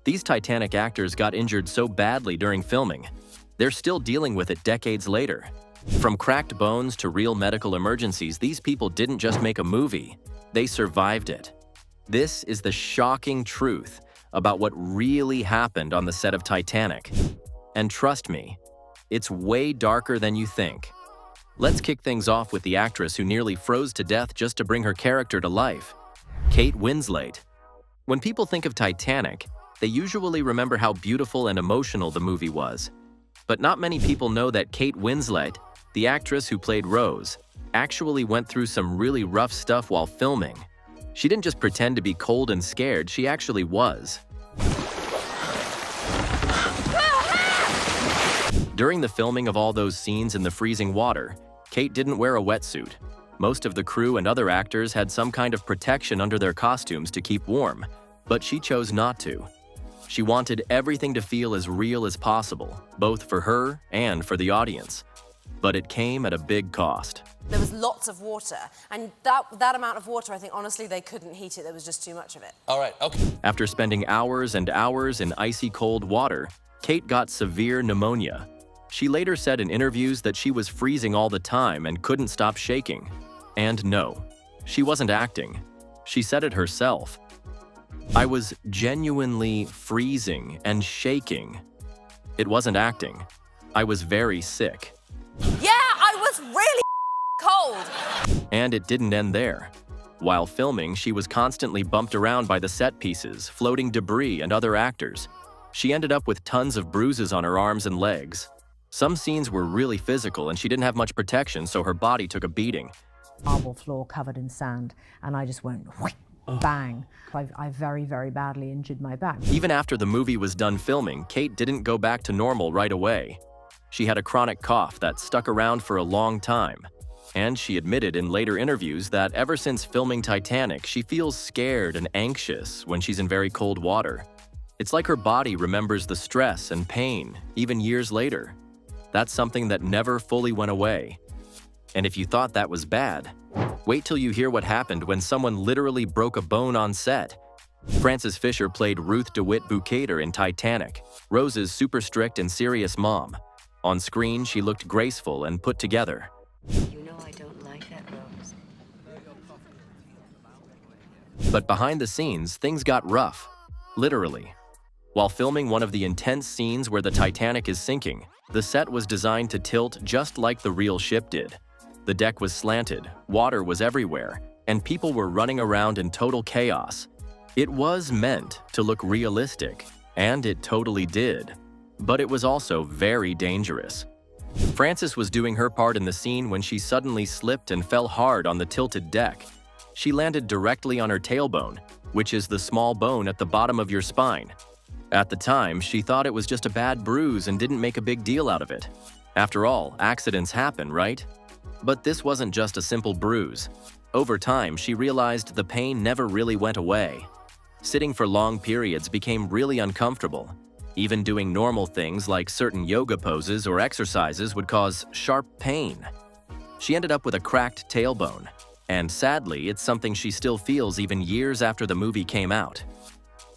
These Titanic actors got injured so badly during filming, they're still dealing with it decades later. From cracked bones to real medical emergencies, these people didn't just make a movie, they survived it. This is the shocking truth about what really happened on the set of Titanic. And trust me, it's way darker than you think. Let's kick things off with the actress who nearly froze to death just to bring her character to life, Kate Winslet. When people think of Titanic, they usually remember how beautiful and emotional the movie was. But not many people know that Kate Winslet, the actress who played Rose, actually went through some really rough stuff while filming. She didn't just pretend to be cold and scared, she actually was. During the filming of all those scenes in the freezing water, Kate didn't wear a wetsuit. Most of the crew and other actors had some kind of protection under their costumes to keep warm, but she chose not to. She wanted everything to feel as real as possible, both for her and for the audience. But it came at a big cost. There was lots of water, and that amount of water, I think, honestly, they couldn't heat it. There was just too much of it. All right, okay. After spending hours and hours in icy cold water, Kate got severe pneumonia. She later said in interviews that she was freezing all the time and couldn't stop shaking. And no, she wasn't acting. She said it herself. "I was genuinely freezing and shaking. It wasn't acting. I was very sick." Yeah, I was really cold. And it didn't end there. While filming, she was constantly bumped around by the set pieces, floating debris, and other actors. She ended up with tons of bruises on her arms and legs. Some scenes were really physical, and she didn't have much protection, so her body took a beating. Marble floor covered in sand, and I just went bang. I very, very badly injured my back. Even after the movie was done filming, Kate didn't go back to normal right away. She had a chronic cough that stuck around for a long time. And she admitted in later interviews that ever since filming Titanic, she feels scared and anxious when she's in very cold water. It's like her body remembers the stress and pain, even years later. That's something that never fully went away. And if you thought that was bad, wait till you hear what happened when someone literally broke a bone on set. Frances Fisher played Ruth DeWitt Bukater in Titanic, Rose's super strict and serious mom. On screen, she looked graceful and put together. You know I don't like that, Rose. But behind the scenes, things got rough. Literally. While filming one of the intense scenes where the Titanic is sinking, the set was designed to tilt just like the real ship did. The deck was slanted, water was everywhere, and people were running around in total chaos. It was meant to look realistic, and it totally did. But it was also very dangerous. Frances was doing her part in the scene when she suddenly slipped and fell hard on the tilted deck. She landed directly on her tailbone, which is the small bone at the bottom of your spine. At the time, she thought it was just a bad bruise and didn't make a big deal out of it. After all, accidents happen, right? But this wasn't just a simple bruise. Over time, she realized the pain never really went away. Sitting for long periods became really uncomfortable. Even doing normal things like certain yoga poses or exercises would cause sharp pain. She ended up with a cracked tailbone, and sadly, it's something she still feels even years after the movie came out.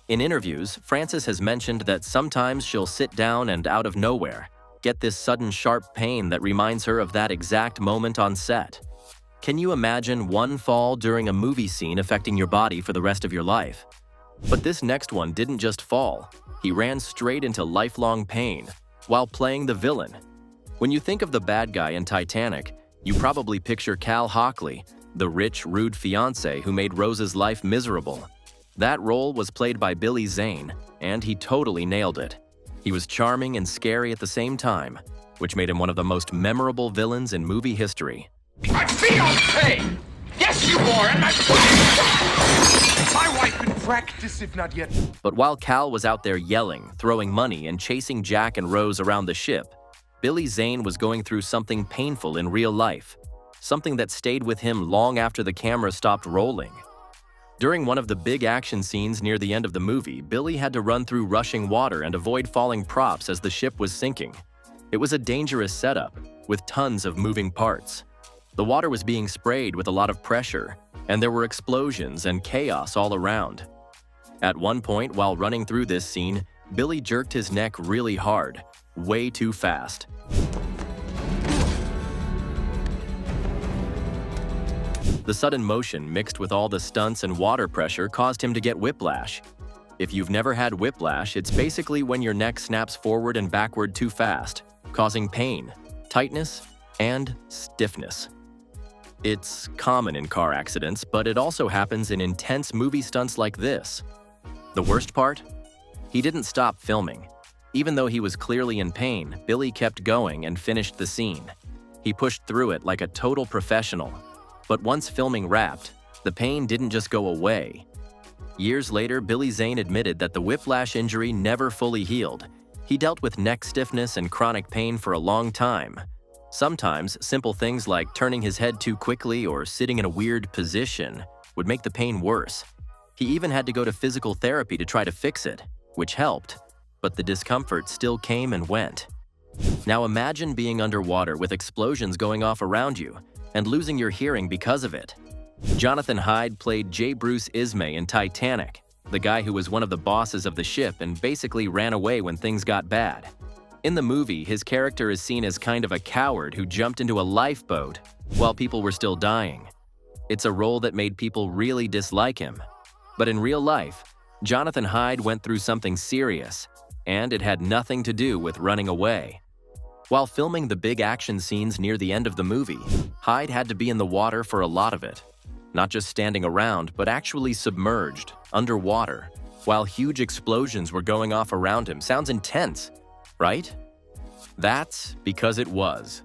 In interviews, Frances has mentioned that sometimes she'll sit down and out of nowhere, get this sudden sharp pain that reminds her of that exact moment on set. Can you imagine one fall during a movie scene affecting your body for the rest of your life? But this next one didn't just fall. He ran straight into lifelong pain while playing the villain. When you think of the bad guy in Titanic, you probably picture Cal Hockley, the rich, rude fiancé who made Rose's life miserable. That role was played by Zane, and he totally nailed it. He was charming and scary at the same time, which made him one of the most memorable villains in movie history. My fiancé! Yes, you are, and my wife in practice, if not yet. But while Cal was out there yelling, throwing money, and chasing Jack and Rose around the ship, Zane was going through something painful in real life, something that stayed with him long after the camera stopped rolling. During one of the big action scenes near the end of the movie, Billy had to run through rushing water and avoid falling props as the ship was sinking. It was a dangerous setup, with tons of moving parts. The water was being sprayed with a lot of pressure, and there were explosions and chaos all around. At one point, while running through this scene, Billy jerked his neck really hard, way too fast. The sudden motion mixed with all the stunts and water pressure caused him to get whiplash. If you've never had whiplash, it's basically when your neck snaps forward and backward too fast, causing pain, tightness, and stiffness. It's common in car accidents, but it also happens in intense movie stunts like this. The worst part? He didn't stop filming. Even though he was clearly in pain, Billy kept going and finished the scene. He pushed through it like a total professional. But once filming wrapped, the pain didn't just go away. Years later, Billy Zane admitted that the whiplash injury never fully healed. He dealt with neck stiffness and chronic pain for a long time. Sometimes, simple things like turning his head too quickly or sitting in a weird position would make the pain worse. He even had to go to physical therapy to try to fix it, which helped, but the discomfort still came and went. Now imagine being underwater with explosions going off around you and losing your hearing because of it. Jonathan Hyde played J. Bruce Ismay in Titanic, the guy who was one of the bosses of the ship and basically ran away when things got bad. In the movie, his character is seen as kind of a coward who jumped into a lifeboat while people were still dying. It's a role that made people really dislike him. But in real life, Jonathan Hyde went through something serious, and it had nothing to do with running away. While filming the big action scenes near the end of the movie, Hyde had to be in the water for a lot of it. Not just standing around, but actually submerged, underwater, while huge explosions were going off around him. Sounds intense, right? That's because it was.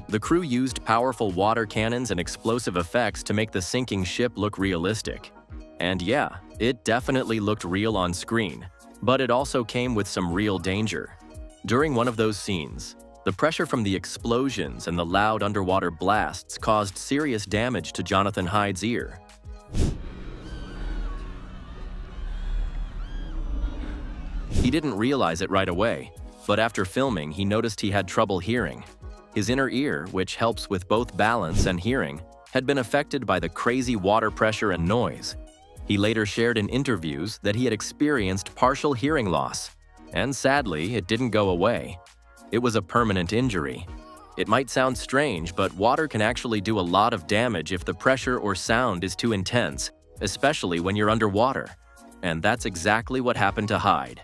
The crew used powerful water cannons and explosive effects to make the sinking ship look realistic. And yeah, it definitely looked real on screen, but it also came with some real danger. During one of those scenes, the pressure from the explosions and the loud underwater blasts caused serious damage to Jonathan Hyde's ear. He didn't realize it right away, but after filming, he noticed he had trouble hearing. His inner ear, which helps with both balance and hearing, had been affected by the crazy water pressure and noise. He later shared in interviews that he had experienced partial hearing loss, and sadly, it didn't go away. It was a permanent injury. It might sound strange, but water can actually do a lot of damage if the pressure or sound is too intense, especially when you're underwater. And that's exactly what happened to Hyde.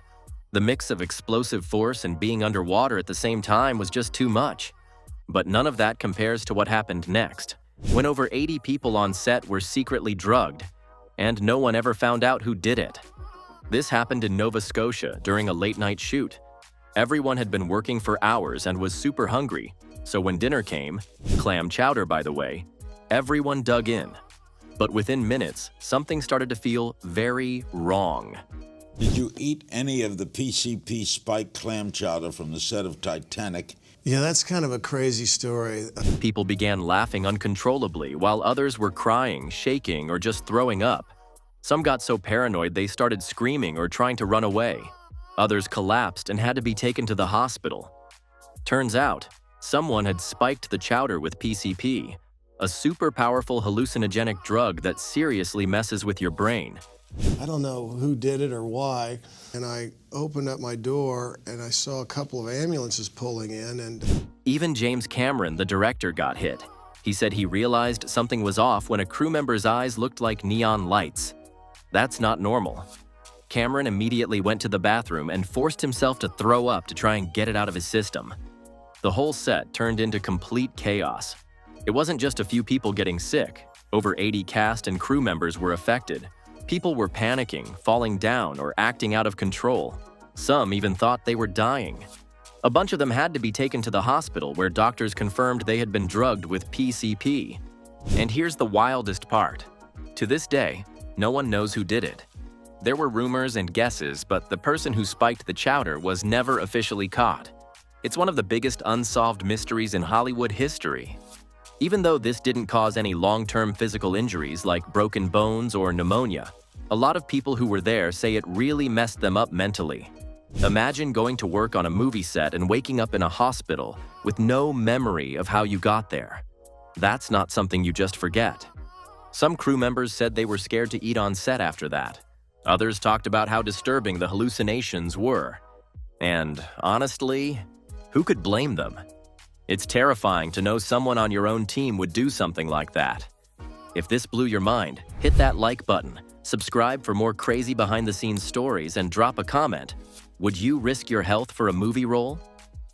The mix of explosive force and being underwater at the same time was just too much. But none of that compares to what happened next, when over 80 people on set were secretly drugged, and no one ever found out who did it. This happened in Nova Scotia during a late-night shoot. Everyone had been working for hours and was super hungry, so when dinner came, clam chowder by the way, everyone dug in. But within minutes, something started to feel very wrong. Did you eat any of the PCP spiked clam chowder from the set of Titanic? Yeah, that's kind of a crazy story. People began laughing uncontrollably, while others were crying, shaking, or just throwing up. Some got so paranoid they started screaming or trying to run away. Others collapsed and had to be taken to the hospital. Turns out, someone had spiked the chowder with PCP, a super powerful hallucinogenic drug that seriously messes with your brain. I don't know who did it or why, and I opened up my door and I saw a couple of ambulances pulling in and... Even James Cameron, the director, got hit. He said he realized something was off when a crew member's eyes looked like neon lights. That's not normal. Cameron immediately went to the bathroom and forced himself to throw up to try and get it out of his system. The whole set turned into complete chaos. It wasn't just a few people getting sick. Over 80 cast and crew members were affected. People were panicking, falling down, or acting out of control. Some even thought they were dying. A bunch of them had to be taken to the hospital where doctors confirmed they had been drugged with PCP. And here's the wildest part. To this day, no one knows who did it. There were rumors and guesses, but the person who spiked the chowder was never officially caught. It's one of the biggest unsolved mysteries in Hollywood history. Even though this didn't cause any long-term physical injuries like broken bones or pneumonia, a lot of people who were there say it really messed them up mentally. Imagine going to work on a movie set and waking up in a hospital with no memory of how you got there. That's not something you just forget. Some crew members said they were scared to eat on set after that. Others talked about how disturbing the hallucinations were. And honestly, who could blame them? It's terrifying to know someone on your own team would do something like that. If this blew your mind, hit that like button, subscribe for more crazy behind-the-scenes stories, and drop a comment. Would you risk your health for a movie role?